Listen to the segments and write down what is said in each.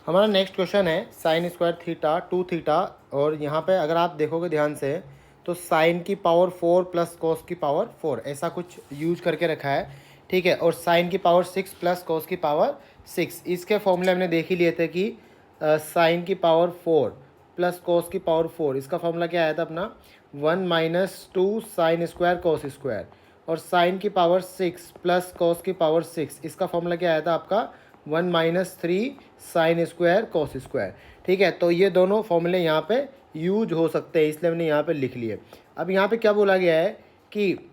हमारा next question है sine square theta two theta. और यहाँ पे अगर आप देखोगे ध्यान से तो साइन की पावर 4 प्लस कॉस की पावर 4 ऐसा कुछ यूज करके रखा है, ठीक है। और साइन की पावर 6 प्लस कॉस की पावर 6, इसके फॉर्मूले हमने देख ही लिए थे कि साइन की पावर 4 प्लस कॉस की पावर 4, इसका फॉर्मूला क्या आया था अपना 1 minus two sine square cos square. और साइन की पावर 6 प्लस कॉस की पावर 6, इसका फॉर्मूला क्या आया था आपका 1 minus three sine square cos square, ठीक है। तो ये दोनों फॉर्मूले यहाँ पे यूज हो सकते हैं, इसलिए हमने यहाँ पे लिख लिए। अब यहाँ पे क्या बोला गया है कि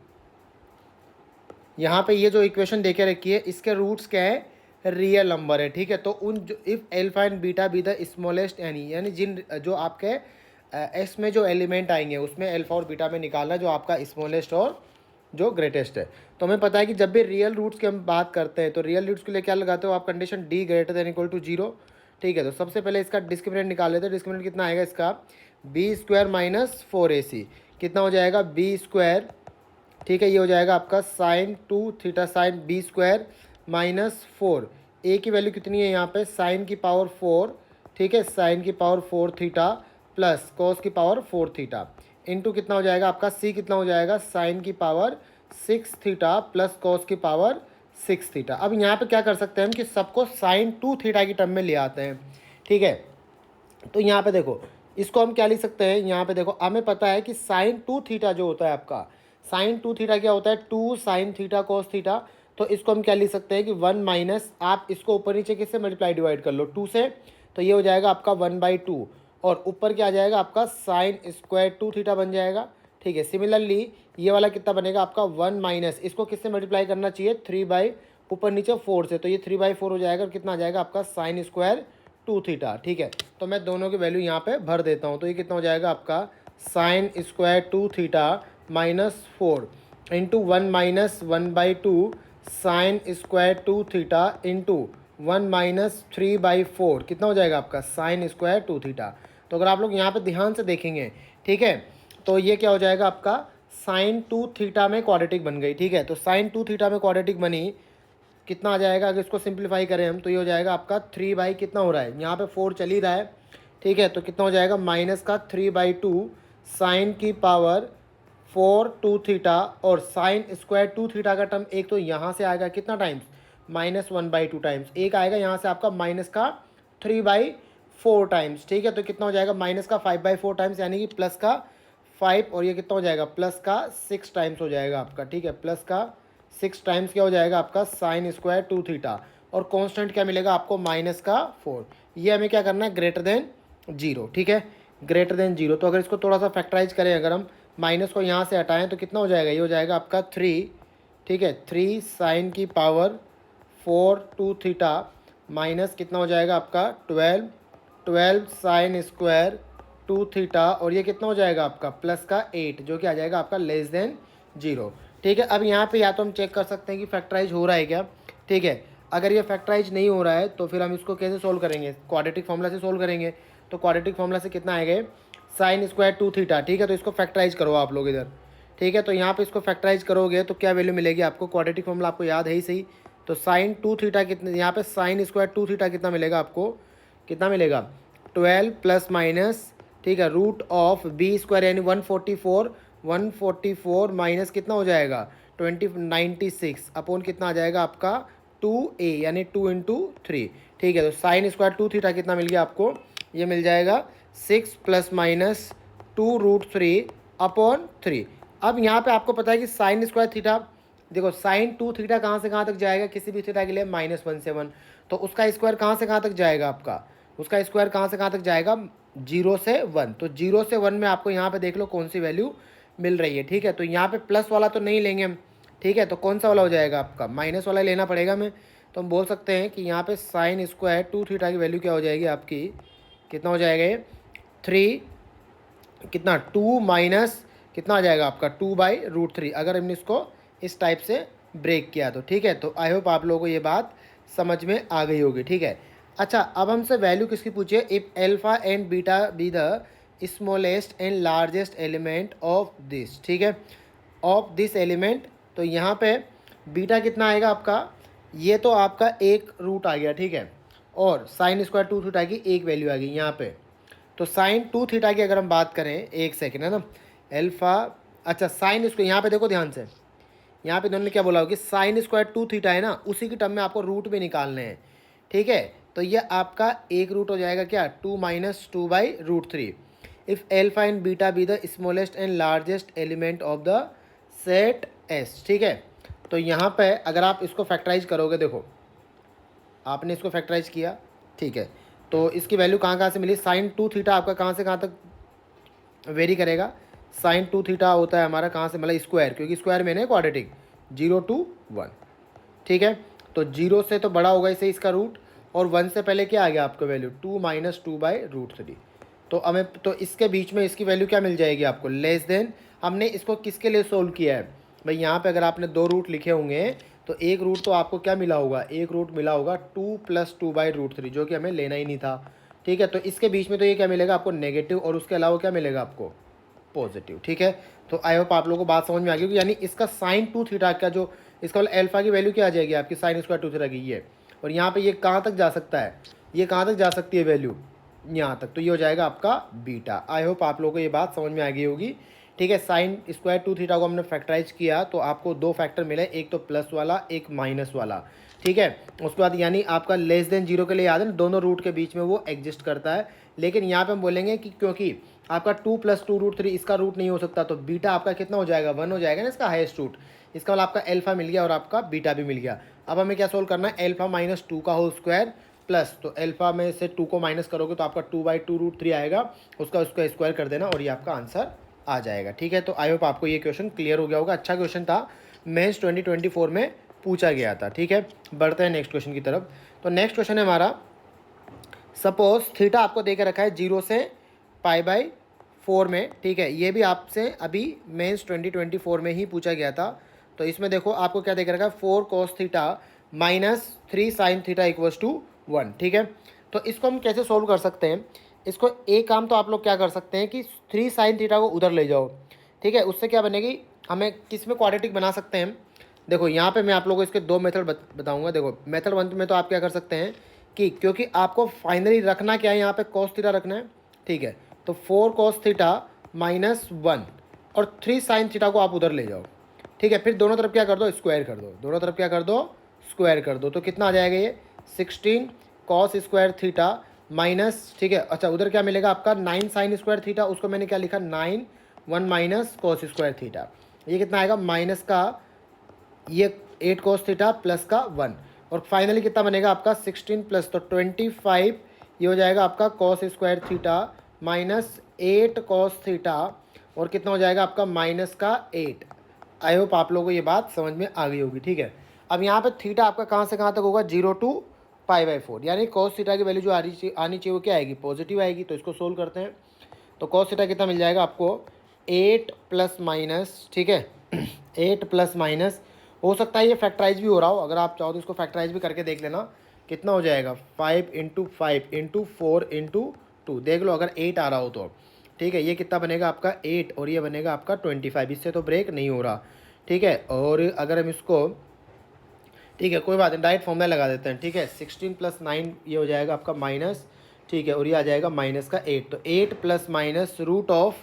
यहाँ पे ये जो इक्वेशन देके रखी है इसके रूट्स क्या है, रियल नंबर है, ठीक है। तो उन जो if alpha and beta be the smallest any, यानी जिन जो आपके एस में जो एलिमेंट आएंगे उसमें एल्फा और बीटा में निकालना जो आपका स्मॉलेस्ट और जो ग्रेटेस्ट है। तो हमें पता है कि जब भी रियल रूट्स की हम बात करते हैं तो रियल रूट्स के लिए क्या लगाते हो आप, condition D greater than equal to zero, ठीक है। तो सबसे पहले इसका डिस्क्रिमिनेंट निकाल लेते हैं। डिस्क्रिमिनेंट कितना आएगा इसका, बी स्क्वायर माइनस 4ac, कितना हो जाएगा बी स्क्वायर, ठीक है। ये हो जाएगा आपका sine two theta sine B square minus 4, A की वैल्यू कितनी है यहाँ पे साइन की पावर 4, ठीक है, साइन की पावर 4 थीटा प्लस कॉस की पावर 4 थीटा इंटू कितना हो जाएगा आपका सी, कितना हो जाएगा साइन की पावर 6 थीटा प्लस कॉस की पावर 6 थीटा। अब यहाँ पे क्या कर सकते हैं हम कि सबको साइन 2 थीटा की टर्म में ले आते हैं, ठीक है। तो यहाँ पे देखो इसको हम क्या लिख सकते हैं, यहाँ पे देखो हमें पता है कि साइन 2 थीटा जो होता है आपका, साइन 2 थीटा क्या होता है 2 साइन थीटा कॉस थीटा। तो इसको हम क्या लिख सकते हैं कि 1 माइनस, आप इसको ऊपर नीचे किससे मल्टीप्लाई डिवाइड कर लो 2 से, तो ये हो जाएगा आपका 1/2 और ऊपर क्या आ जाएगा आपका साइन स्क्वायर 2 थीटा बन जाएगा, ठीक है। सिमिलरली ये वाला कितना बनेगा आपका 1 माइनस, इसको किससे मल्टीप्लाई करना चाहिए 3 ऊपर नीचे 4 से, तो ये 3/4 हो जाएगा और कितना आ जाएगा आपका साइन स्क्वायर 2 थीटा, ठीक है। तो मैं दोनों की वैल्यू यहाँ पे भर देता हूँ। तो ये कितना हो जाएगा आपका sine square 2 theta minus 4 into 1 minus 1/2 sine square 2 theta into 1 minus 3/4, कितना हो जाएगा आपका साइन स्क्वायर 2 थीटा। तो अगर आप लोग यहाँ पे ध्यान से देखेंगे, ठीक है, तो ये क्या हो जाएगा आपका साइन 2 थीटा में क्वाड्रेटिक बन गई, ठीक है। तो साइन 2 थीटा में क्वाड्रेटिक बनी, कितना आ जाएगा अगर इसको सिंप्लीफाई करें हम तो ये हो जाएगा आपका 3 कितना हो रहा है यहाँ पे 4 चल ही रहा है, ठीक है। तो कितना हो जाएगा माइनस का 3/2 साइन की पावर 4 2 थीटा और साइन स्क्वायर 2 थीटा का टर्म एक तो यहाँ से आएगा कितना टाइम्स -1/2 टाइम्स, एक आएगा यहाँ से आपका माइनस का 3/4 टाइम्स, ठीक है। तो कितना हो जाएगा माइनस का 5/4 टाइम्स, यानी कि प्लस का 5 और ये कितना हो जाएगा प्लस का 6 टाइम्स हो जाएगा आपका, ठीक है। प्लस का 6 टाइम्स क्या हो जाएगा आपका साइन स्क्वायर 2 थीटा और कांस्टेंट क्या मिलेगा आपको माइनस का 4। ये हमें क्या करना है ग्रेटर देन 0, ठीक है, ग्रेटर देन 0। तो अगर इसको थोड़ा सा फैक्टराइज करें, अगर हम माइनस को यहाँ से हटाएं तो कितना हो जाएगा, ये हो जाएगा आपका 3, ठीक है, 3 साइन की पावर 4 2 थीटा माइनस कितना हो जाएगा आपका 12 साइन स्क्वायर 2 थीटा और ये कितना हो जाएगा आपका प्लस का 8 जो कि आ जाएगा आपका लेस देन 0, ठीक है। अब यहाँ पे या तो हम चेक कर सकते हैं कि फैक्टराइज हो रहा है क्या, ठीक है। अगर ये फैक्टराइज नहीं हो रहा है तो फिर हम इसको कैसे सोल्व करेंगे, क्वाड्रेटिक फॉर्मूला से सोल्व करेंगे। तो क्वाड्रेटिक फॉर्मूला से कितना आएगा साइन स्क्वायर 2 थीटा, ठीक है। तो इसको फैक्टराइज करो आप लोग इधर, ठीक है। तो यहाँ पे इसको फैक्टराइज करोगे तो क्या वैल्यू मिलेगी आपको, क्वाड्रेटिक फॉर्मूला आपको याद है ही सही। तो साइन 2 थीटा कितने, यहाँ पे साइन स्क्वायर 2 थीटा कितना मिलेगा आपको, कितना मिलेगा 12 प्लस माइनस, ठीक है, रूट ऑफ बी स्क्वायर यानी 144 माइनस कितना हो जाएगा 96 अपॉन कितना आ जाएगा आपका 2a यानी 2 × 3, ठीक है। तो साइन स्क्वायर 2 थीटा कितना मिल गया आपको, ये मिल जाएगा 6 प्लस माइनस 2√3 अपॉन 3। अब यहाँ पे आपको पता है कि साइन स्क्वायर थीटा, देखो साइन 2 थीटा कहाँ से कहाँ तक जाएगा किसी भी थीटा के लिए -1 से 1, तो उसका स्क्वायर कहाँ से कहाँ तक जाएगा आपका, उसका स्क्वायर कहाँ से कहाँ तक जाएगा 0 से 1। तो 0 से 1 में आपको यहाँ पे देख लो कौन सी वैल्यू मिल रही है, ठीक है। तो यहाँ पे प्लस वाला तो नहीं लेंगे हम, ठीक है, तो कौन सा वाला हो जाएगा आपका माइनस वाला लेना पड़ेगा हमें। तो हम बोल सकते हैं कि यहाँ पे साइन स्क्वायर 2 थीटा की वैल्यू क्या हो जाएगी आपकी, कितना हो जाएगा ये 3 कितना 2 माइनस कितना आ जाएगा आपका 2/√3, अगर हमने इसको इस टाइप से ब्रेक किया तो, ठीक है। तो आई होप आप लोगों को ये बात समझ में आ गई होगी, ठीक है। अच्छा अब हमसे वैल्यू किसकी पूछिए, if alpha and beta be the smallest and largest element of this, ठीक है, ऑफ दिस एलिमेंट। तो यहाँ पे बीटा कितना आएगा आपका, ये तो आपका एक रूट आ गया, ठीक है। और साइन स्क्वायर टू थीटा की एक वैल्यू आ गई यहाँ पे। तो साइन टू थीटा की अगर हम बात करें, एक सेकेंड है ना, एल्फा, अच्छा साइन इसको यहाँ पे देखो ध्यान से, यहाँ पे इन्होंने क्या बोला हो कि साइन स्क्वायर टू थीटा है ना, उसी की टर्म में आपको रूट भी निकालने हैं, ठीक है। तो ये आपका एक रूट हो जाएगा क्या, 2 - 2/√3 if alpha and beta be the smallest and largest element of the set S, ठीक है। तो यहाँ पे अगर आप इसको फैक्टराइज करोगे, देखो आपने इसको फैक्टराइज किया, ठीक है, तो इसकी वैल्यू कहाँ कहाँ से मिली, साइन टू थीटा आपका कहाँ से कहाँ तक वेरी करेगा, साइन टू थीटा होता है हमारा कहाँ से, मतलब स्क्वायर, क्योंकि स्क्वायर में है क्वाड्रेटिक, 0 to 1, ठीक है। तो 0 से तो बड़ा होगा इसे इसका रूट, और 1 से पहले क्या आ गया आपको वैल्यू, 2 - 2/√3। तो हमें तो इसके बीच में इसकी वैल्यू क्या मिल जाएगी आपको, लेस देन। हमने इसको किसके लिए सोल्व किया है भाई, यहाँ पे अगर आपने दो रूट लिखे होंगे तो एक रूट तो आपको क्या मिला होगा, एक रूट मिला होगा 2 + 2/√3, जो कि हमें लेना ही नहीं था, ठीक है। तो इसके बीच में तो ये क्या मिलेगा आपको, नेगेटिव, और उसके अलावा क्या मिलेगा आपको, पॉजिटिव, ठीक है। तो आई होप आप लोगों को बात समझ में आ गई होगी। यानी इसका साइन टू थीटा का जो इसका मतलब एल्फा की वैल्यू क्या आ जाएगी आपकी, साइन स्क्वायर टू थीटा की ये, और यहाँ पे ये कहाँ तक जा सकता है, ये कहाँ तक जा सकती है वैल्यू, यहाँ तक, तो ये हो जाएगा आपका बीटा। आई होप आप लोगों को ये बात समझ में आ गई होगी, ठीक है। साइन स्क्वायर टू थीटा को हमने फैक्टराइज किया तो आपको दो फैक्टर मिले, एक तो प्लस वाला, एक माइनस वाला, ठीक है। उसके बाद यानी आपका लेस देन जीरो के लिए याद है दोनों रूट के बीच में वो एग्जिस्ट करता है, लेकिन यहाँ पे हम बोलेंगे कि क्योंकि आपका 2 + 2√3 इसका रूट नहीं हो सकता, तो बीटा आपका कितना हो जाएगा, 1 हो जाएगा ना इसका हाईएस्ट रूट। इसका मतलब आपका एल्फा मिल गया और आपका बीटा भी मिल गया। अब हमें क्या सोल्व करना है, एल्फा -2 का होल स्क्वायर प्लस, तो एल्फा में से 2 को माइनस करोगे तो आपका 2/2√3 आएगा, उसका स्क्वायर कर देना और ये आपका आंसर आ जाएगा, ठीक है। तो आई होप आपको ये क्वेश्चन क्लियर हो गया होगा। अच्छा क्वेश्चन था, मेंस 2024 में पूछा गया था, ठीक है। बढ़ते हैं नेक्स्ट क्वेश्चन की तरफ। तो नेक्स्ट क्वेश्चन है हमारा, सपोज थीटा आपको दे के रखा है 0 से π/4 में, ठीक है। ये भी आपसे अभी मेंस 2024 में ही पूछा गया था। तो इसमें देखो आपको क्या दे के रखा है, 4 cos थीटा -3 sin थीटा = 1, ठीक है। तो इसको हम कैसे सोल्व कर सकते हैं, इसको एक काम तो आप लोग क्या कर सकते हैं कि 3 sin थीटा को उधर ले जाओ, ठीक है। उससे क्या बनेगी, हमें किस में क्वाड्रेटिक बना सकते हैं। देखो यहाँ पे मैं आप लोगों को इसके दो मेथड बताऊंगा। देखो मेथड 1 में तो आप क्या कर सकते हैं कि क्योंकि आपको फाइनली रखना क्या है, यहाँ पे cos थीटा रखना है, ठीक है। तो 4 cos थीटा -1 और 3 sin थीटा को आप उधर ले जाओ, ठीक है। फिर दोनों तरफ क्या कर दो, स्क्वायर कर दो, दोनों तरफ क्या कर दो, स्क्वायर कर दो। तो कितना आ जाएगा ये, 16 cos स्क्वायर थीटा माइनस, ठीक है। अच्छा उधर क्या मिलेगा आपका 9 sin स्क्वायर थीटा, उसको मैंने क्या लिखा 9 1 - cos स्क्वायर थीटा। ये कितना आएगा, माइनस का ये 8 cos थीटा प्लस का 1, और फाइनली कितना बनेगा आपका 16 प्लस, तो 25, ये हो जाएगा आपका cos square theta -8 cos theta, और कितना हो जाएगा आपका माइनस का 8। आई होप आप लोगों को ये बात समझ में आ गई होगी, ठीक है। अब यहाँ पे थीटा आपका कहाँ से कहाँ तक होगा, 0 to π/4, यानी cos थीटा की वैल्यू जो आनी चाहिए वो क्या आएगी, पॉजिटिव आएगी। तो इसको सोल्व करते हैं। तो cos थीटा कितना मिल जाएगा आपको, 8 +- ठीक है 8 +- हो सकता है ये फैक्टराइज भी हो रहा हो, अगर आप चाहो तो इसको फैक्टराइज भी करके देख लेना कितना हो जाएगा, 5 × 5 × 4 × 2, देख लो अगर 8 आ रहा हो तो, ठीक है। ये कितना बनेगा आपका 8, और ये बनेगा आपका 25, इससे तो ब्रेक नहीं हो रहा, ठीक है। और अगर हम इसको, ठीक है कोई बात नहीं, डायरेक्ट फॉर्मूला लगा देते हैं, ठीक है। 16 + 9 ये हो जाएगा आपका माइनस, ठीक है, और ये आ जाएगा माइनस का 8। तो 8 ± रूट ऑफ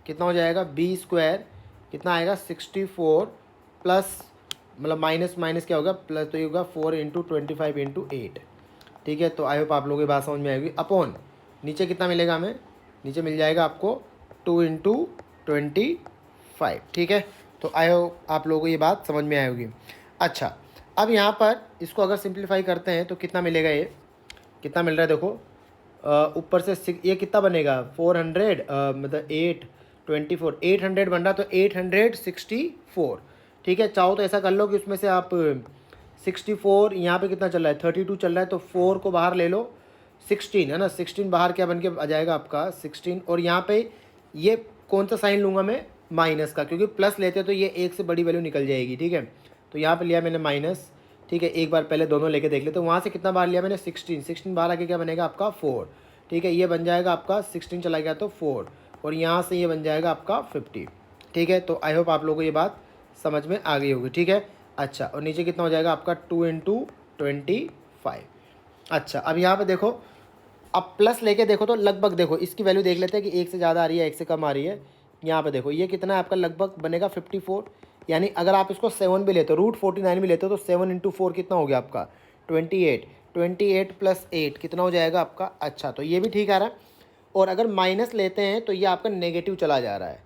कितना हो जाएगा, b² कितना आएगा 64 प्लस, मतलब माइनस माइनस क्या होगा प्लस, तो ये होगा 4 × 25 × 8, ठीक है। तो आई होप आप लोगों की बात समझ में आएगी। अपॉन नीचे कितना मिलेगा हमें, नीचे मिल जाएगा आपको 2 × 25, ठीक है। तो आई होप आप लोगों को ये बात समझ में आएगी। अच्छा अब यहाँ पर इसको अगर सिंप्लीफाई करते हैं तो कितना मिलेगा, ये कितना मिल रहा है देखो, ऊपर से ये कितना बनेगा 400, मतलब 8 24 800 बन रहा, तो 864, ठीक है। चाहो तो ऐसा कर लो कि उसमें से आप 64, यहाँ पे कितना चल रहा है 32 चल रहा है, तो 4 को बाहर ले लो, 16 है ना, 16 बाहर क्या बन के आ जाएगा आपका 16, और यहाँ पे ये कौन सा साइन लूँगा मैं, माइनस का, क्योंकि प्लस लेते तो ये एक से बड़ी वैल्यू निकल जाएगी, ठीक है। तो यहाँ पे लिया मैंने माइनस, ठीक है। एक बार पहले दोनों लेके देख ले, तो वहाँ से कितना बार लिया मैंने 16 बाहर आके क्या बनेगा आपका 4, ठीक है। ये बन जाएगा आपका 16 चला गया तो 4, और यहाँ से ये बन जाएगा आपका 50, ठीक है। तो आई होप आप लोगों को ये बात समझ में आ गई होगी, ठीक है। अच्छा और नीचे कितना हो जाएगा आपका 2 × 25, अच्छा, अब यहाँ पे देखो, अब प्लस लेके देखो तो लगभग देखो इसकी वैल्यू देख लेते हैं कि एक से ज़्यादा आ रही है एक से कम आ रही है। यहाँ पे देखो ये कितना है आपका, लगभग बनेगा 54। यानी अगर आप इसको 7 भी लेते हो, √49 भी लेते हो, तो 7 × 4 कितना हो गया आपका 28। 28 + 8 कितना हो जाएगा आपका। अच्छा, तो ये भी ठीक आ रहा है। और अगर माइनस लेते हैं तो ये आपका नेगेटिव चला जा रहा है।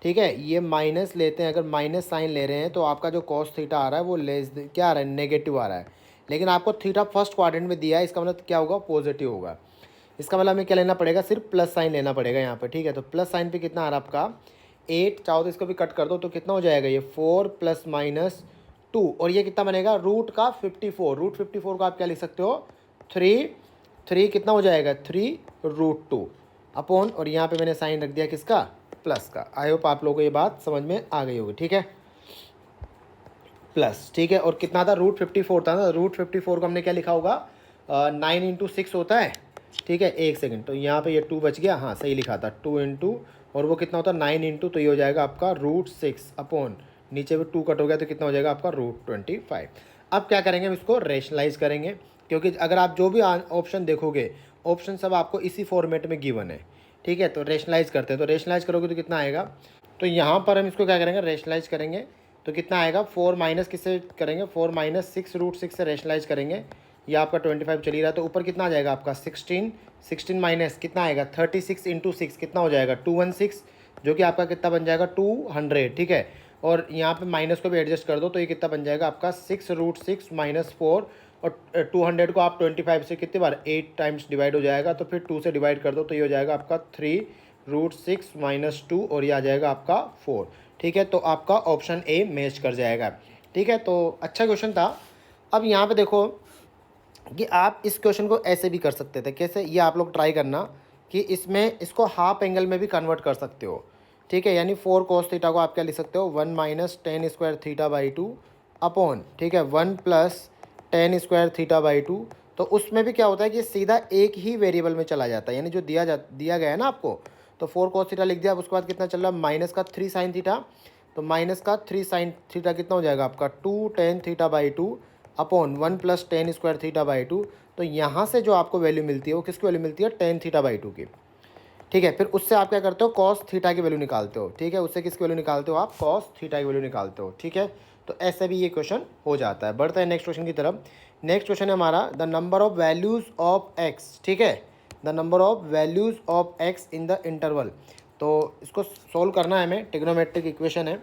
ठीक है, ये माइनस लेते हैं, अगर माइनस साइन ले रहे हैं तो आपका जो कॉस थीटा आ रहा है वो क्या आ रहा है, नेगेटिव आ रहा है। लेकिन आपको थीटा फर्स्ट क्वाड्रेंट में दिया है, इसका मतलब क्या होगा, पॉजिटिव होगा। इसका मतलब हमें क्या लेना पड़ेगा, सिर्फ प्लस साइन लेना पड़ेगा यहाँ पे। ठीक है, तो प्लस साइन पे कितना आ रहा है आपका 8, चाहो तो इसको भी कट कर दो तो कितना हो जाएगा ये 4 ± 2, और ये कितना बनेगा रूट का 54। √54 को आप क्या लिख सकते हो 3। 3 कितना हो जाएगा 3√2 अपॉन, और यहाँ पे मैंने साइन रख दिया किसका, प्लस का। आई होप आप लोगों को ये बात समझ में आ गई होगी। ठीक है, प्लस, ठीक है। और कितना था, √54 था ना, √54 को हमने क्या लिखा होगा 9 × 6 होता है। ठीक है, एक सेकंड, तो यहाँ पे ये 2 बच गया, हाँ सही लिखा था 2 × और वो कितना होता है 9 × तो ये हो जाएगा आपका √6 अपॉन, नीचे भी 2 कट हो गया तो कितना हो जाएगा आपका √25। अब क्या करेंगे, हम इसको रेशनलाइज करेंगे, क्योंकि अगर आप जो भी ऑप्शन देखोगे, ऑप्शन सब आपको इसी फॉर्मेट में गिवन है। ठीक है, तो रेशनलाइज करते हैं, तो रेशनलाइज करोगे तो कितना आएगा, तो यहाँ पर हम इसको क्या करेंगे, रेशनलाइज करेंगे तो कितना आएगा 4 माइनस किससे करेंगे, 4 - 6 √6 से रेशनलाइज करेंगे। ये आपका 25 चल ही रहा है, तो ऊपर कितना आ जाएगा आपका 16। 16 माइनस कितना आएगा 36 × 6 कितना हो जाएगा 216, जो कि आपका कितना बन जाएगा 200। ठीक है, और यहाँ पे माइनस को भी एडजस्ट कर दो तो ये कितना बन जाएगा आपका 6√6 - 4, और 200 को आप 25 से कितनी बार 8 टाइम्स डिवाइड हो जाएगा, तो फिर 2 से डिवाइड कर दो तो ये हो जाएगा आपका 3√6 - 2, और ये आ जाएगा आपका 4। ठीक है, तो आपका ऑप्शन ए मैच कर जाएगा। ठीक है, तो अच्छा क्वेश्चन था। अब यहाँ पे देखो कि आप इस क्वेश्चन को ऐसे भी कर सकते थे, कैसे, ये आप लोग ट्राई करना कि इसमें इसको हाफ एंगल में भी कन्वर्ट कर सकते हो। ठीक है, यानी 4 cos थीटा को आप क्या लिख सकते हो 1 - tan² θ/2 अपॉन, ठीक है 1 + tan² θ/2। तो उसमें भी क्या होता है कि सीधा एक ही वेरिएबल में चला जाता है, यानी जो दिया गया है ना आपको, तो 4 cos थीटा लिख दिया। अब उसके बाद कितना चल रहा है माइनस का 3 sin थीटा, तो माइनस का 3 sin थीटा कितना हो जाएगा आपका 2 tan θ/2 अपॉन 1 + tan² θ/2। तो यहाँ से जो आपको वैल्यू मिलती है वो किसकी वैल्यू मिलती है tan θ/2 की। ठीक है, फिर उससे आप क्या करते हो कॉस थीटा की वैल्यू निकालते हो। ठीक है, उससे किसकी वैल्यू निकालते हो आप, कॉस थीटा की वैल्यू निकालते हो। ठीक है, तो ऐसे भी ये क्वेश्चन हो जाता है। बढ़ते हैं नेक्स्ट क्वेश्चन की तरफ। नेक्स्ट क्वेश्चन है हमारा the number of values of x. ठीक है, the number of values of x in the interval. तो इसको सोल्व करना है हमें, ट्रिग्नोमेट्रिक इक्वेशन है।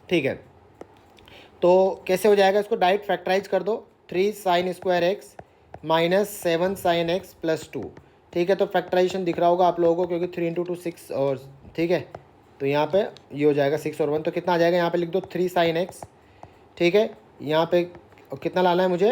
ठीक है, तो कैसे हो जाएगा, इसको डायरेक्ट फैक्टराइज कर दो, 3 sin² x - 7 sin x + 2। ठीक है, तो फैक्टराइजेशन दिख रहा होगा आप लोगों को, क्योंकि 3 × 2 6, और ठीक है, तो यहाँ पे ये हो जाएगा 6 और 1, तो कितना आ जाएगा, यहाँ पे लिख दो 3 sin x। ठीक है, यहाँ पे कितना लाना है मुझे,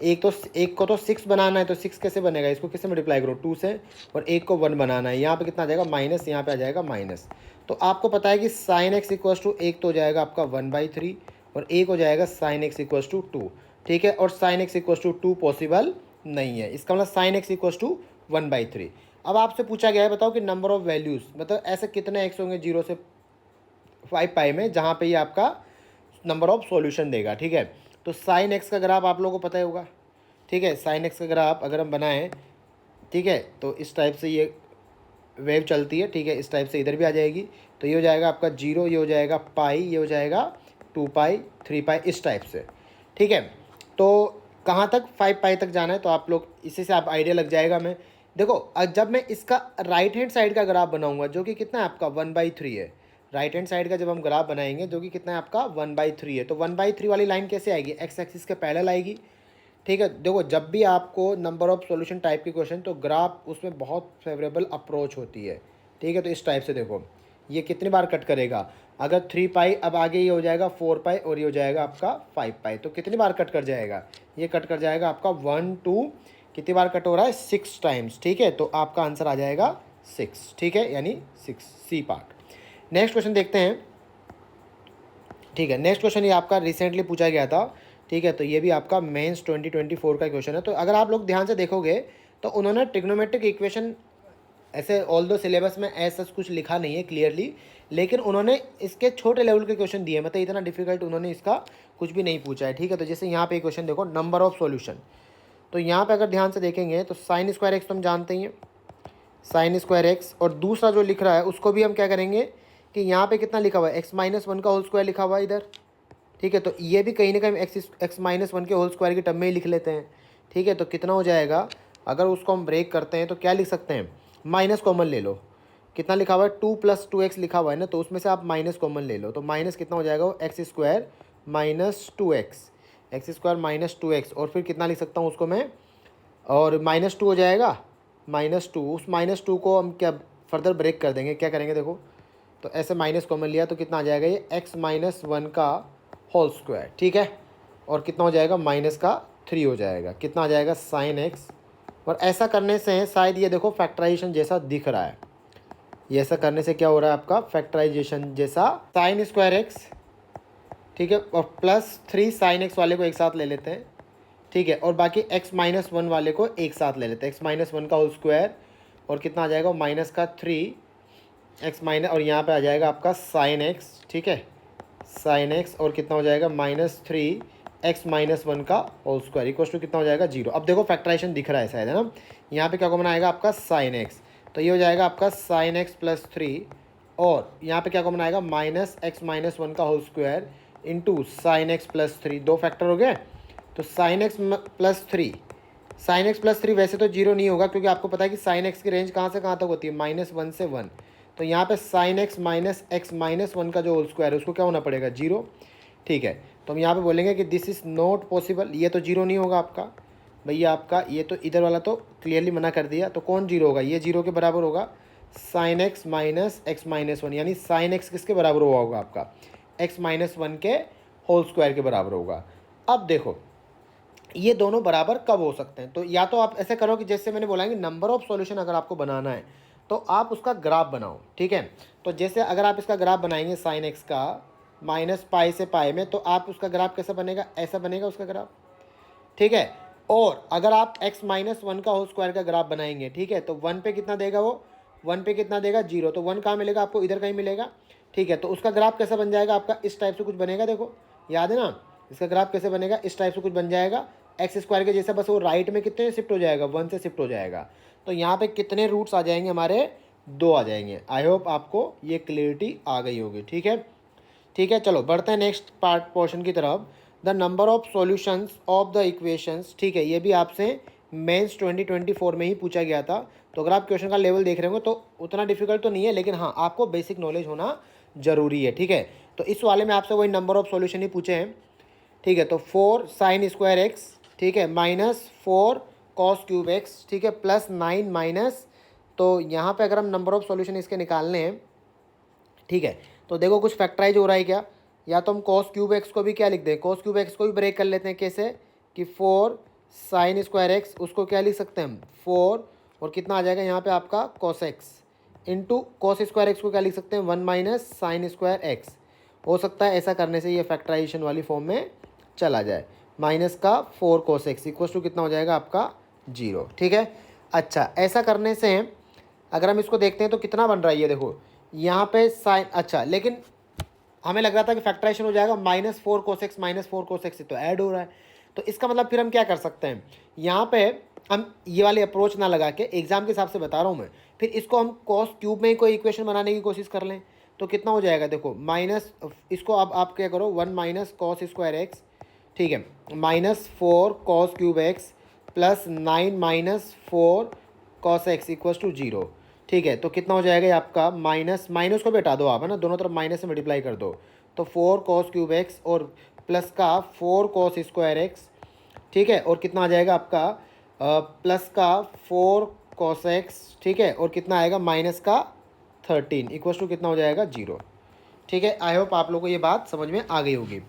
एक को तो 6 बनाना है, तो 6 कैसे बनेगा, इसको किससे मल्टीप्लाई करो 2 से, और एक को 1 बनाना है। यहाँ पे कितना आ जाएगा माइनस, यहाँ पे आ जाएगा माइनस। तो आपको पता है कि sin x = एक तो हो जाएगा आपका 1/3, और एक हो जाएगा sin x = 2। ठीक है, और sin x = 2 पॉसिबल नहीं है, इसका मतलब sin x = 1/3। अब आपसे पूछा गया है बताओ कि नंबर ऑफ वैल्यूज़, मतलब ऐसे कितने एक्स होंगे 0 से 5π में, जहाँ पे ये आपका नंबर ऑफ सॉल्यूशन देगा। ठीक है, तो sin x का ग्राफ आप लोगों को पता ही होगा। ठीक है, sin x का ग्राफ अगर हम बनाएं, ठीक है, तो इस टाइप से ये वेव चलती है। ठीक है, इस टाइप से इधर भी आ जाएगी, तो ये हो जाएगा आपका 0, ये हो जाएगा पाई, ये हो जाएगा 2π 3π, इस टाइप से। ठीक है, तो कहाँ तक 5π तक जाना है, तो आप लोग इसी से आप आइडिया लग जाएगा। मैं देखो जब मैं इसका राइट हैंड साइड का ग्राफ बनाऊंगा, जो कि कितना है आपका 1/3 है, राइट हैंड साइड का जब हम ग्राफ बनाएंगे जो कि कितना है आपका 1/3 है, तो 1/3 वाली लाइन कैसे आएगी, एक्स एक्सिस के पैरेलल आएगी। ठीक है, देखो जब भी आपको नंबर ऑफ सॉल्यूशन टाइप की क्वेश्चन, तो ग्राफ उसमें बहुत फेवरेबल अप्रोच होती है। ठीक है, तो इस टाइप से देखो ये कितनी बार कट करेगा, अगर 3π, अब आगे ये हो जाएगा 4π, और ये हो जाएगा आपका 5π, तो कितनी बार कट कर जाएगा, ये कट कर जाएगा आपका 1 2, कितनी बार कट हो रहा है 6 टाइम्स। ठीक है, तो आपका आंसर आ जाएगा 6। ठीक है, यानी 6 सी पार्ट। नेक्स्ट क्वेश्चन देखते हैं। ठीक है, नेक्स्ट क्वेश्चन ये आपका रिसेंटली पूछा गया था। ठीक है, तो ये भी आपका मेंस 2024 का क्वेश्चन है। तो अगर आप लोग ध्यान से देखोगे तो उन्होंने ट्रिग्नोमेट्रिक इक्वेशन ऐसे ऑल दो सिलेबस में ऐसा कुछ लिखा नहीं है क्लियरली, लेकिन उन्होंने इसके छोटे लेवल के क्वेश्चन दिए, मतलब इतना डिफिकल्ट उन्होंने इसका कुछ भी नहीं पूछा है। ठीक है, तो जैसे यहाँ पे क्वेश्चन देखो, नंबर ऑफ सॉल्यूशन, तो यहाँ पे अगर ध्यान से देखेंगे तो साइन स्क्वायर एक्स तो हम जानते ही हैं, साइन स्क्वायर एक्स, और दूसरा जो लिख रहा है उसको भी हम क्या करेंगे कि यहाँ पे कितना लिखा हुआ है एक्स माइनस वन का होल स्क्वायर लिखा हुआ है इधर, ठीक है। तो ये भी कहीं ना कहीं एक्स माइनस वन के होल स्क्वायर की टर्म में ही लिख लेते हैं, ठीक है। तो कितना हो जाएगा, अगर उसको हम ब्रेक करते हैं तो क्या लिख सकते हैं, माइनस कॉमन ले लो, कितना लिखा हुआ है 2 + 2x लिखा हुआ है ना, तो उसमें से आप माइनस कॉमन ले लो, तो माइनस कितना हो जाएगा, x square minus 2x, x square minus 2x, और फिर कितना लिख सकता हूँ उसको मैं, और -2 हो जाएगा, -2, उस -2 को हम क्या फर्दर ब्रेक कर देंगे, क्या करेंगे देखो, तो ऐसे माइनस कॉमन लिया तो कितना आ जाएगा ये x माइनस 1 का होल स्क्वायर, ठीक है। और कितना हो जाएगा, -3 हो जाएगा, कितना आ जाएगा साइन एक्स। और ऐसा करने से शायद ये देखो फैक्टराइजेशन जैसा दिख रहा है, ये ऐसा करने से क्या हो रहा है आपका फैक्टराइजेशन जैसा, साइन स्क्वायर एक्स, ठीक है, और +3 साइन एक्स वाले को एक साथ ले लेते हैं, ठीक है, और बाकी x माइनस 1 वाले को एक साथ ले लेते हैं, x माइनस 1 का होल स्क्वायर, और कितना आ जाएगा -3 x माइनस, और यहाँ पे आ जाएगा आपका साइन एक्स, ठीक है, साइन एक्स, और कितना हो जाएगा -3 x माइनस 1 का होल स्क्वायर इक्वल टू कितना हो जाएगा 0। अब देखो फैक्टराइजेशन दिख रहा है शायद, है ना, यहाँ पे क्या कॉमन आएगा आपका साइन एक्स, तो ये हो जाएगा आपका साइन एक्स +3, और यहाँ पे क्या कॉमन आएगा -x माइनस 1 का whole square into sine X +3, दो फैक्टर हो गए। तो साइन एक्स +3, साइन एक्स +3 वैसे तो 0 नहीं होगा, क्योंकि आपको पता है कि साइन एक्स की रेंज कहाँ से कहाँ तक होती है, -1 से 1, तो यहाँ पे sine x minus x minus 1 का जो होल स्क्वायर है उसको क्या होना पड़ेगा 0, ठीक है। तो हम यहाँ पे बोलेंगे कि दिस इज़ नॉट पॉसिबल, ये तो 0 नहीं होगा आपका भैया, आपका ये तो इधर वाला तो क्लियरली मना कर दिया, तो कौन 0 होगा, ये 0 के बराबर होगा sine x minus x minus 1, यानी साइन एक्स किसके बराबर हुआ होगा आपका x माइनस 1 के होल स्क्वायर के बराबर होगा। अब देखो ये दोनों बराबर कब हो सकते हैं, तो या तो आप ऐसे करो कि जैसे मैंने बोला कि नंबर ऑफ सॉल्यूशन अगर आपको बनाना है तो आप उसका ग्राफ बनाओ, ठीक है। तो जैसे अगर आप इसका ग्राफ बनाएंगे साइन एक्स का -π से π में, तो आप उसका ग्राफ कैसा बनेगा, ऐसा बनेगा उसका ग्राफ, ठीक है। और अगर आप x माइनस 1 का होल स्क्वायर का ग्राफ बनाएंगे, ठीक है, तो 1 पे कितना देगा वो, 1 पे कितना देगा 0, तो 1 कहाँ मिलेगा आपको, इधर कहीं मिलेगा, ठीक है। तो उसका ग्राफ कैसा बन जाएगा आपका, इस टाइप से कुछ बनेगा, देखो याद है ना, इसका ग्राफ कैसे बनेगा, इस टाइप से कुछ बन जाएगा एक्स स्क्वायर के जैसा, बस वो राइट में कितने शिफ्ट हो जाएगा, 1 से शिफ्ट हो जाएगा। तो यहाँ पे कितने रूट्स आ जाएंगे हमारे, 2 आ जाएंगे। आई होप आपको ये क्लियरिटी आ गई होगी, ठीक है, ठीक है। चलो बढ़ते हैं नेक्स्ट पार्ट पोर्शन की तरफ, the number of solutions of the equations, ठीक है, ये भी आपसे मेंस 2024 में ही पूछा गया था। तो अगर आप क्वेश्चन का लेवल देख रहे होंगे तो उतना डिफिकल्ट तो नहीं है, लेकिन हाँ आपको बेसिक नॉलेज होना जरूरी है, ठीक है। तो इस वाले में आपसे वही नंबर ऑफ सॉल्यूशन ही पूछे हैं, ठीक है। तो 4 साइन स्क्वायर एक्स, ठीक है, -4 कॉस क्यूब एक्स, ठीक है, +9 माइनस, तो यहाँ पे अगर हम नंबर ऑफ सॉल्यूशन इसके निकालने हैं, ठीक है, तो देखो कुछ फैक्टराइज हो रहा है क्या, या तो हम कॉस क्यूब एक्स को भी क्या लिख दें, कॉस क्यूब एक्स को भी ब्रेक कर लेते हैं, कैसे कि 4 साइन स्क्वायर एक्स, उसको क्या लिख सकते हैं हम 4, और कितना आ जाएगा यहाँ पे आपका cos x into cos square x को क्या लिख सकते हैं 1 माइनस साइन स्क्वायर एक्स। हो सकता है ऐसा करने से ये फैक्टराइजेशन वाली फॉर्म में चला जाए, माइनस का 4 कॉस एक्स इक्वल टू कितना हो जाएगा आपका 0, ठीक है। अच्छा ऐसा करने से अगर हम इसको देखते हैं तो कितना बन रहा है, ये देखो यहाँ पे साइन, अच्छा लेकिन हमें लग रहा था कि फैक्टराइजेशन हो जाएगा -4 cos x -4 cos x से, तो ऐड हो रहा है। तो इसका मतलब फिर हम क्या कर सकते हैं, यहाँ पे हम ये वाली अप्रोच ना लगा के, एग्जाम के हिसाब से बता रहा हूँ मैं, फिर इसको हम कॉस क्यूब में ही कोई इक्वेशन बनाने की कोशिश कर लें, तो कितना हो जाएगा देखो माइनस, इसको अब आप क्या करो 1 माइनस कॉस स्क्वायर एक्स, ठीक है, -4 cos cube X +9 minus 4 cos X equal to 0, ठीक है। तो कितना हो जाएगा ये आपका माइनस, माइनस को भी हटा दो आप, है ना, दोनों तरफ माइनस से मल्टीप्लाई कर दो, तो 4 कॉस क्यूब एक्स और प्लस का 4 कॉस स्क्वायर एक्स, ठीक है, और कितना आ जाएगा आपका प्लस का 4 कॉस एक्स, ठीक है, और कितना आएगा माइनस का 13 इक्वल टू कितना हो जाएगा 0, ठीक है। आई होप आप लोगों को ये बात समझ में आ गई होगी।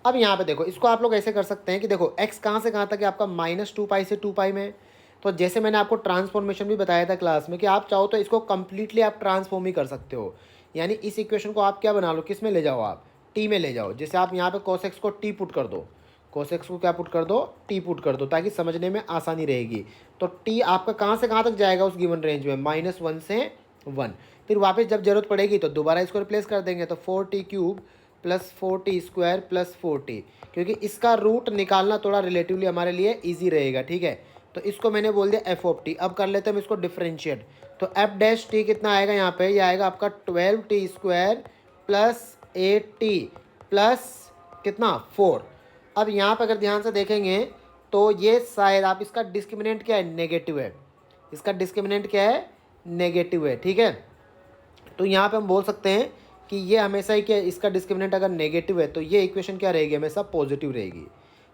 अब यहाँ पे देखो इसको आप लोग ऐसे कर सकते हैं कि देखो x कहाँ से कहाँ तक है आपका -2π से 2π में, तो जैसे मैंने आपको ट्रांसफॉर्मेशन भी बताया था क्लास में कि आप चाहो तो इसको कम्प्लीटली आप ट्रांसफॉर्म ही कर सकते हो, यानी इस इक्वेशन को आप क्या बना लो, किस में ले जाओ आप, t में ले जाओ। जैसे आप यहाँ पे cos x को t पुट कर दो, cos x को क्या पुट कर दो, t पुट कर दो, ताकि समझने में आसानी रहेगी। तो t आपका कहाँ से कहाँ तक जाएगा उस गिवन रेंज में, -1 से 1, फिर वापस जब जरूरत पड़ेगी तो दोबारा इसको रिप्लेस कर देंगे, तो 4t³ plus 4t² plus 4t, क्योंकि इसका रूट निकालना थोड़ा रिलेटिवली हमारे लिए इजी रहेगा, ठीक है। तो इसको मैंने बोल दिया एफ ऑफ टी। अब कर लेते हैं हम इसको डिफ्रेंशिएट। तो एफ डैश टी कितना आएगा यहाँ पे, ये आएगा आपका 12t² प्लस 8t प्लस कितना 4। अब यहाँ पे अगर ध्यान से देखेंगे तो ये शायद आप इसका डिस्क्रिमिनेंट क्या है, नेगेटिव है। इसका डिस्क्रिमिनेंट क्या है, नेगेटिव है, ठीक है। तो यहाँ पे हम बोल सकते हैं कि ये हमेशा ही क्या, इसका डिस्क्रिमिनेंट अगर नेगेटिव है तो ये इक्वेशन क्या रहेगी, हमेशा पॉजिटिव रहेगी।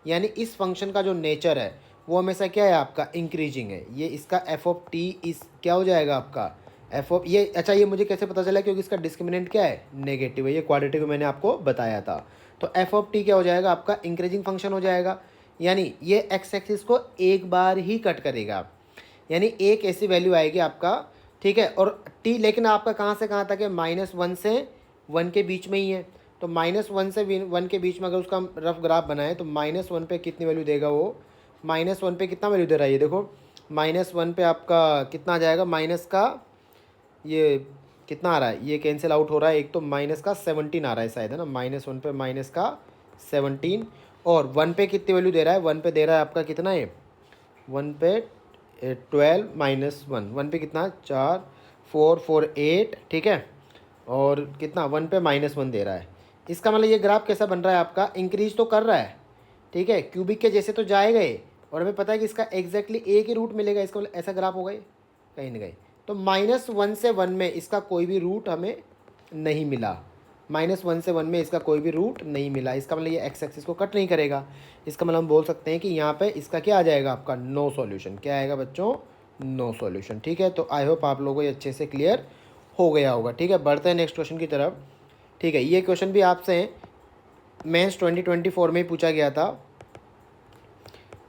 यानी इस फंक्शन का जो नेचर है वो हमेशा क्या है आपका, इंक्रीजिंग है। ये इसका एफ ऑफ टी इस क्या हो जाएगा आपका एफ ऑफ ये, अच्छा ये मुझे कैसे पता चला, क्योंकि इसका डिस्क्रिमिनेंट क्या है, नेगेटिव है। ये क्वाड्रेटिक मैंने आपको बताया था। तो एफ ऑफ टी क्या हो जाएगा आपका, इंक्रीजिंग फंक्शन हो जाएगा। यानी ये एक्स एक्सिस को एक बार ही कट करेगा, यानी एक ऐसी वैल्यू आएगी आपका, ठीक है। और टी लेकिन आपका कहाँ से कहाँ तक है, -1 से 1 के बीच में ही है। तो -1 से 1 के बीच में अगर उसका रफ ग्राफ बनाए तो -1 पे कितनी वैल्यू देगा वो, -1 पे कितना वैल्यू दे रहा है, ये देखो -1 पे आपका कितना आ जाएगा, माइनस का ये कितना आ रहा है, ये कैंसिल आउट हो रहा है, एक तो माइनस का 17 आ रहा है शायद, है ना। -1 पे माइनस का 17, और 1 पे कितनी वैल्यू दे रहा है, 1 पे दे रहा है आपका कितना है, 1 पे 12 माइनस 1 पे कितना 4 4 4 8, ठीक है। और कितना 1 पे -1 दे रहा है। इसका मतलब ये ग्राफ कैसा बन रहा है आपका, इंक्रीज तो कर रहा है, ठीक है, क्यूबिक के जैसे तो जाएगा ही, और हमें पता है कि इसका एग्जैक्टली एक ही रूट मिलेगा। इसका मतलब ऐसा ग्राफ होगा, कहीं ना कहीं। तो -1 से 1 में इसका कोई भी रूट हमें नहीं मिला, -1 से 1 में इसका कोई भी रूट नहीं मिला। इसका मतलब ये एक्स एक्सिस को कट नहीं करेगा। इसका मतलब हम बोल सकते हैं कि यहाँ पे इसका क्या आ जाएगा आपका, नो सॉल्यूशन। क्या आएगा बच्चों, नो सॉल्यूशन, ठीक है। तो आई होप आप लोगों को ये अच्छे से क्लियर हो गया होगा, ठीक है। बढ़ते हैं नेक्स्ट क्वेश्चन की तरफ, ठीक है। ये क्वेश्चन भी आपसे मेंस 2024 में ही पूछा गया था।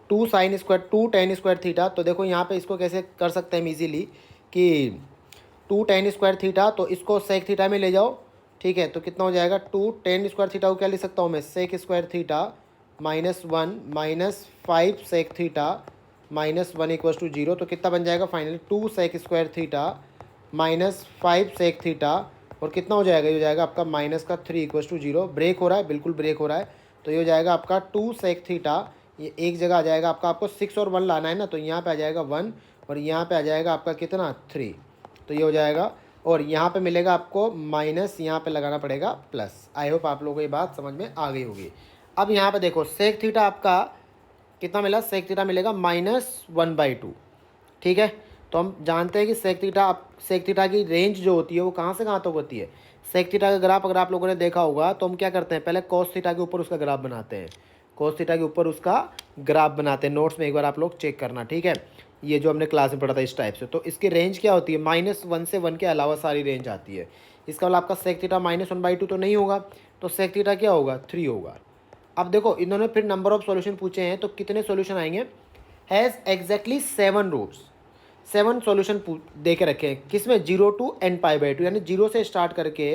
2 sin square 2 tan square theta. तो देखो यहाँ पे इसको कैसे कर सकते हैं हम इजीली, कि 2 tan स्क्वायर थीटा, तो इसको सेक थीटा में ले जाओ, ठीक है। तो कितना हो जाएगा, 2 tan स्क्वायर थीटा को क्या लिख सकता हूँ मैं, sec square theta -1 -5 sec theta -1 = 0। तो कितना बन जाएगा finally, 2 sec square theta -5 sec theta, और कितना हो जाएगा, ये हो जाएगा आपका -3 = 0। ब्रेक हो रहा है, बिल्कुल ब्रेक हो रहा है। तो ये हो जाएगा आपका 2 सेक थीटा, ये एक जगह आ जाएगा आपका, आपको 6 और 1 लाना है ना, तो यहाँ पे आ जाएगा 1, और यहाँ पे आ जाएगा आपका कितना 3। तो ये हो जाएगा, और यहाँ पे मिलेगा आपको माइनस, यहाँ पे लगाना पड़ेगा प्लस। आई होप आप लोगों को ये बात समझ में आ गई होगी। अब यहाँ पे देखो सेक थीटा आपका कितना मिला, सेक थीटा मिलेगा -1/2, ठीक है। तो हम जानते हैं कि सेक थीटा की रेंज जो होती है वो कहाँ से कहाँ तक होती है। सेक थीटा का ग्राफ अगर आप लोगों ने देखा होगा तो हम क्या करते हैं, पहले कॉस थीटा के ऊपर उसका ग्राफ बनाते हैं, कॉस थीटा के ऊपर उसका ग्राफ बनाते हैं। नोट्स में एक बार आप लोग चेक करना, ठीक है। ये जो हमने क्लास में पढ़ा था इस टाइप से। तो इसकी रेंज क्या होती है, -1 से 1 के अलावा सारी रेंज आती है। इसका मतलब आपका सेक थीटा -1/2 तो नहीं होगा, तो सेक थीटा क्या होगा, 3 होगा। अब देखो इन्होंने फिर नंबर ऑफ सॉल्यूशन पूछे हैं, तो कितने सॉल्यूशन आएंगे, हैज़ एग्जैक्टली 7 रूट्स, 7 सॉल्यूशन दे के रखे हैं, किसमें 0 to n π/2, यानी 0 से स्टार्ट करके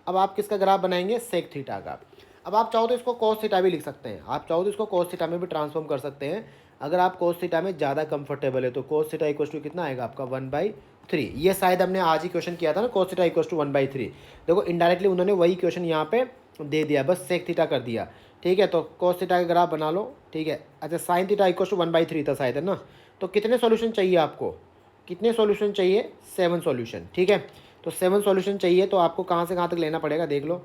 अब आप किसका ग्राफ बनाएंगे, सेक थीटा का। अब आप चाहो तो इसको कॉस थीटा भी लिख सकते हैं, आप चाहो तो इसको कॉस थीटा में भी ट्रांसफॉर्म कर सकते हैं। अगर आप कॉस थीटा में ज़्यादा कंफर्टेबल है तो कॉस थीटा = कितना आएगा आपका 1/3। ये शायद हमने आज ही क्वेश्चन किया था ना, कॉस थीटा = 1/3। देखो इनडायरेक्टली उन्होंने वही क्वेश्चन यहाँ पे दे दिया, बस सेक थीटा कर दिया, ठीक है। तो कॉस थीटा का ग्राफ बना लो, ठीक है। अच्छा साइन थीटा = 1/3 था शायद, है ना। तो कितने सॉल्यूशन चाहिए आपको, कितने सॉल्यूशन चाहिए, 7 सॉल्यूशन, ठीक है। तो 7 सॉल्यूशन चाहिए, तो आपको कहाँ से कहाँ तक लेना पड़ेगा देख लो।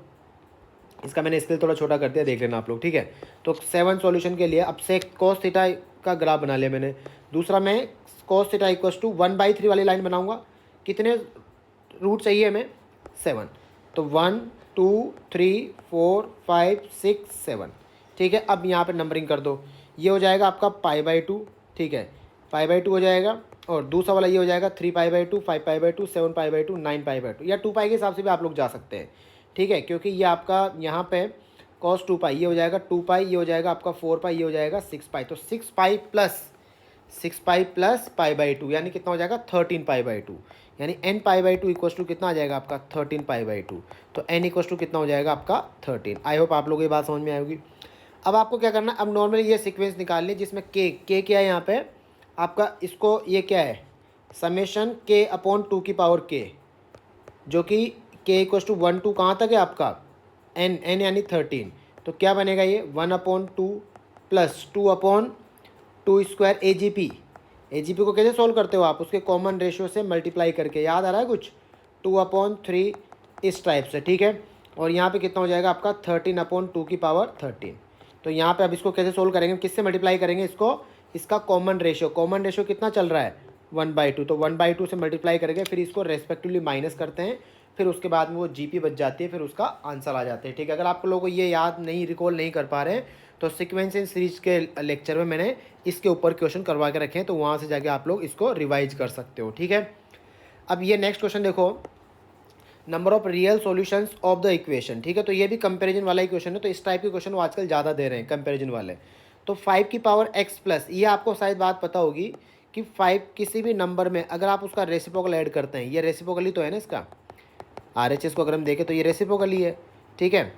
इसका मैंने स्केल थोड़ा छोटा कर दिया, देख लेना आप लोग, ठीक है। तो 7 सॉल्यूशन के लिए अब सेक कॉस थीटा का ग्राफ बना लिया मैंने। दूसरा मैं कॉस थीटा = 1/3 वाली लाइन बनाऊंगा। कितने रूट चाहिए हमें, 7। तो 1 2 3 4 5 6 7, ठीक है। अब यहाँ पे नंबरिंग कर दो, ये हो जाएगा आपका π/2, ठीक है, π/2 हो जाएगा। और दूसरा वाला ये हो जाएगा 3π/2 5π/2 7π/2 9π/2, या 2π के हिसाब से भी आप लोग जा सकते हैं, ठीक है। क्योंकि ये आपका यहाँ पे cos 2π ये हो जाएगा 2π, ये हो जाएगा आपका 4π, ये हो जाएगा 6π। तो 6π प्लस π/2 यानी कितना हो जाएगा 13π/2, यानी n π/2 = कितना आ जाएगा आपका 13π/2। तो n = कितना हो जाएगा आपका 13। आई होप आप लोगों को ये बात समझ में आएगी। अब आपको क्या करना है, अब नॉर्मली ये सीक्वेंस निकाल ली जिसमें k क्या है यहाँ पे आपका, इसको ये क्या है, समेशन k/2 की पावर k, जो कि k = 1 to कहाँ तक है आपका एन यानी 13, तो क्या बनेगा ये 1/2 प्लस 2/2 स्क्वायर ए जी पी को कैसे सोल्व करते हो आप, उसके कॉमन रेशियो से मल्टीप्लाई करके, याद आ रहा है कुछ, 2/3 इस टाइप से, ठीक है। और यहाँ पे कितना हो जाएगा आपका 13/2 की पावर 13। तो यहाँ पे अब इसको कैसे सोल्व करेंगे, किससे मल्टीप्लाई करेंगे इसको, इसका कॉमन रेशियो कितना चल रहा है 1/2, तो 1/2 से मल्टीप्लाई करके फिर इसको रेस्पेक्टिवली माइनस करते हैं, फिर उसके बाद में वो जीपी बच जाती है, फिर उसका आंसर आ जाता है, ठीक है। अगर आप लोगों को ये याद नहीं, रिकॉल नहीं कर पा रहे हैं, तो सीक्वेंस इन सीरीज के लेक्चर में मैंने इसके ऊपर क्वेश्चन करवा के रखे हैं, तो वहाँ से जाके आप लोग इसको रिवाइज कर सकते हो, ठीक है। अब ये नेक्स्ट क्वेश्चन देखो, number of real solutions of the equation, ठीक है। तो ये भी कंपैरिजन वाला ही क्वेश्चन है, तो इस टाइप के क्वेश्चन वो आजकल ज़्यादा दे रहे हैं कंपैरिजन वाले। तो 5 की पावर x प्लस, ये आपको शायद बात पता होगी कि 5 किसी भी नंबर में अगर आप उसका रेसिप्रोकल ऐड करते हैं, ये रेसिप्रोकल ही तो है ना इसका, RHS को अगर हम देखें तो ये रेसिप्रोकल ही है, ठीक है।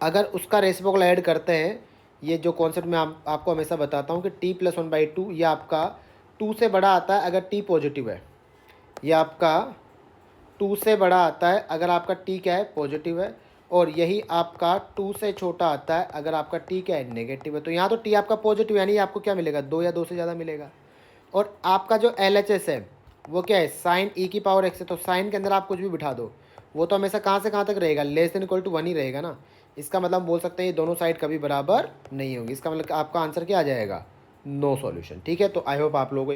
अगर उसका रेसिप्रोकल ऐड करते हैं, ये जो कॉन्सेप्ट मैं आपको हमेशा बताता हूँ कि t + 1/2 ये आपका 2 से बड़ा आता है अगर t पॉजिटिव है, ये आपका 2 से बड़ा आता है अगर आपका t क्या है पॉजिटिव है, और यही आपका 2 से छोटा आता है अगर आपका t क्या है नेगेटिव है। तो यहाँ तो t आपका पॉजिटिव यानी आपको क्या मिलेगा 2 या 2 से ज़्यादा मिलेगा। और आपका जो LHS है वो क्या है साइन e की पावर x है, तो साइन के अंदर आप कुछ भी बिठा दो, वो तो हमेशा कहाँ से कहाँ तक रहेगा, < 1 ही रहेगा ना। इसका मतलब बोल सकते हैं ये दोनों साइड कभी बराबर नहीं होंगी, इसका मतलब आपका आंसर क्या आ जाएगा, नो सॉल्यूशन, ठीक है। तो आई होप आप लोगों को